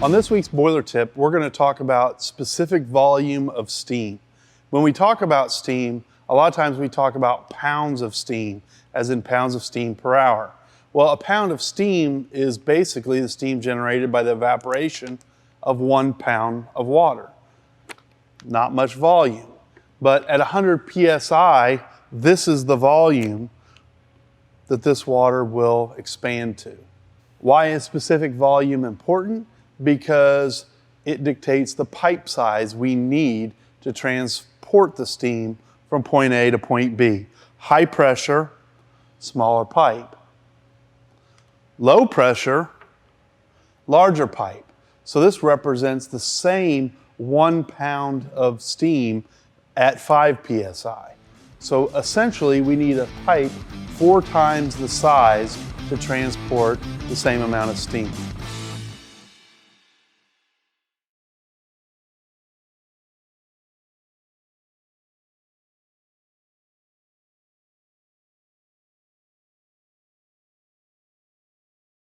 On this week's boiler tip, we're going to talk about specific volume of steam. When we talk about steam, a lot of times we talk about pounds of steam, as in pounds of steam per hour. Well, a pound of steam is basically the steam generated by the evaporation of 1 pound of water. Not much volume, but at 100 psi, this is the volume that this water will expand to. Why is specific volume important? Because it dictates the pipe size we need to transport the steam from point A to point B. High pressure, smaller pipe. Low pressure, larger pipe. So this represents the same 1 pound of steam at 5 psi. So essentially we need a pipe 4 times the size to transport the same amount of steam.